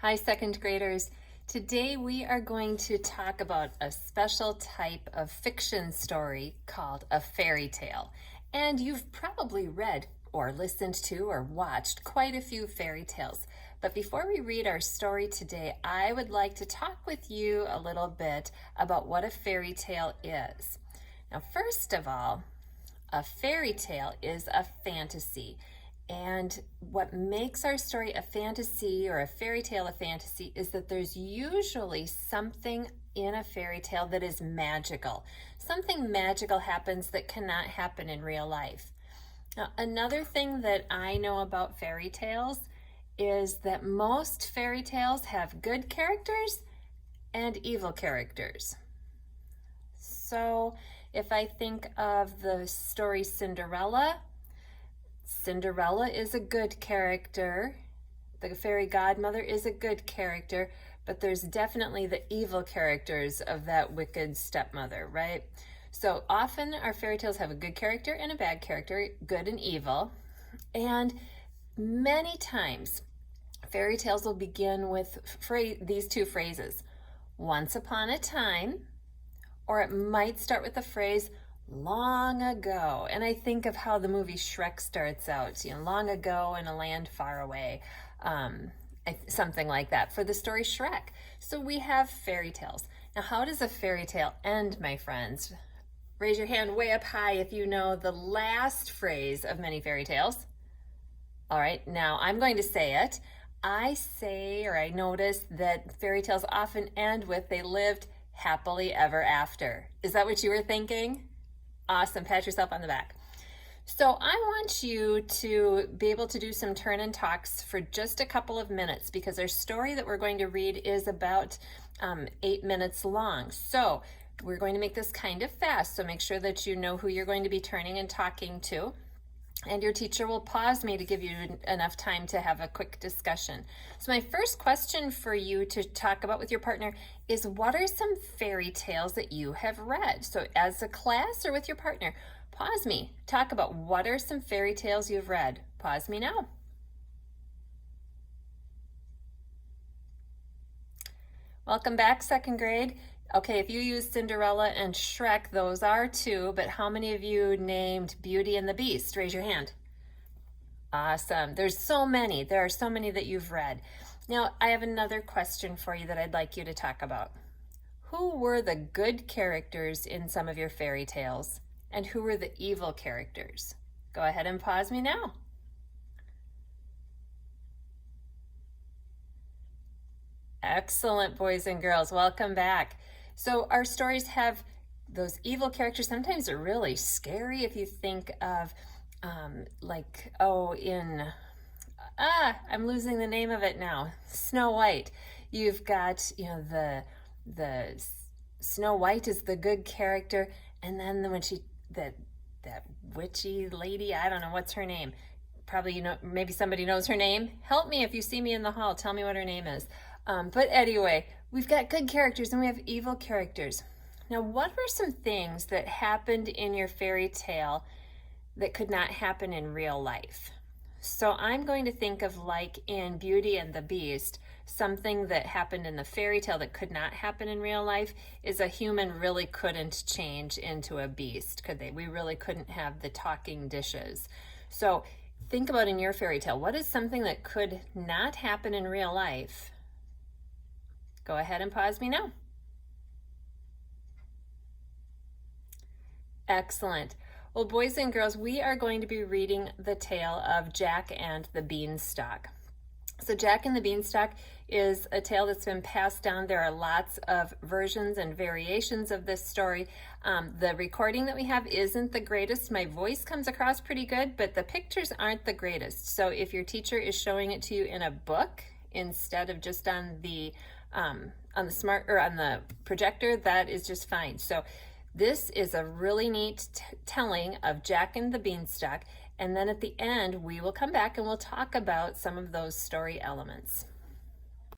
Hi, second graders. Today we are going to talk about a special type of fiction story called a fairy tale. And you've probably read or listened to or watched quite a few fairy tales. But before we read our story today, I would like to talk with you a little bit about what a fairy tale is. Now, first of all, a fairy tale is a fantasy. And what makes our story a fantasy or a fairy tale a fantasy is that there's usually something in a fairy tale that is magical. Something magical happens that cannot happen in real life. Now, another thing that I know about fairy tales is that most fairy tales have good characters and evil characters. So if I think of the story Cinderella, Cinderella is a good character. The fairy godmother is a good character, but there's definitely the evil characters of that wicked stepmother, right? So often our fairy tales have a good character and a bad character, good and evil. And many times fairy tales will begin with these two phrases: once upon a time, or it might start with the phrase long ago. And I think of how the movie Shrek starts out, long ago in a land far away, something like that for the story Shrek. So we have fairy tales. Now, how does a fairy tale end, my friends? Raise your hand way up high if you know the last phrase of many fairy tales. All right, now I'm going to say it. I notice that fairy tales often end with "they lived happily ever after." Is that what you were thinking? Awesome, pat yourself on the back. So I want you to be able to do some turn and talks for just a couple of minutes because our story that we're going to read is about 8 minutes long. So we're going to make this kind of fast, so make sure that you know who you're going to be turning and talking to. And your teacher will pause me to give you enough time to have a quick discussion. So my first question for you to talk about with your partner is, what are some fairy tales that you have read? So as a class or with your partner, pause me. Talk about what are some fairy tales you've read. Pause me now. Welcome back, second grade. Okay, if you use Cinderella and Shrek, those are two, but how many of you named Beauty and the Beast? Raise your hand. Awesome. There are so many that you've read. Now, I have another question for you that I'd like you to talk about. Who were the good characters in some of your fairy tales, and who were the evil characters? Go ahead and pause me now. Excellent, boys and girls. Welcome back. So our stories have those evil characters. Sometimes they're really scary. If you think of I'm losing the name of it now. Snow White. You've got, the Snow White is the good character, and then when that witchy lady, I don't know what's her name. Probably maybe somebody knows her name. Help me if you see me in the hall. Tell me what her name is. But anyway, we've got good characters and we have evil characters. Now, what were some things that happened in your fairy tale that could not happen in real life? So I'm going to think of, like in Beauty and the Beast, something that happened in the fairy tale that could not happen in real life is a human really couldn't change into a beast, could they? We really couldn't have the talking dishes. So think about in your fairy tale, what is something that could not happen in real life? Go ahead and pause me now. Excellent. Well, boys and girls, we are going to be reading the tale of Jack and the Beanstalk. So Jack and the Beanstalk is a tale that's been passed down. There are lots of versions and variations of this story. The recording that we have isn't the greatest. My voice comes across pretty good, but the pictures aren't the greatest. So if your teacher is showing it to you in a book instead of just on the projector, that is just fine. So this is a really neat telling of Jack and the Beanstalk, and then at the end we will come back and we'll talk about some of those story elements.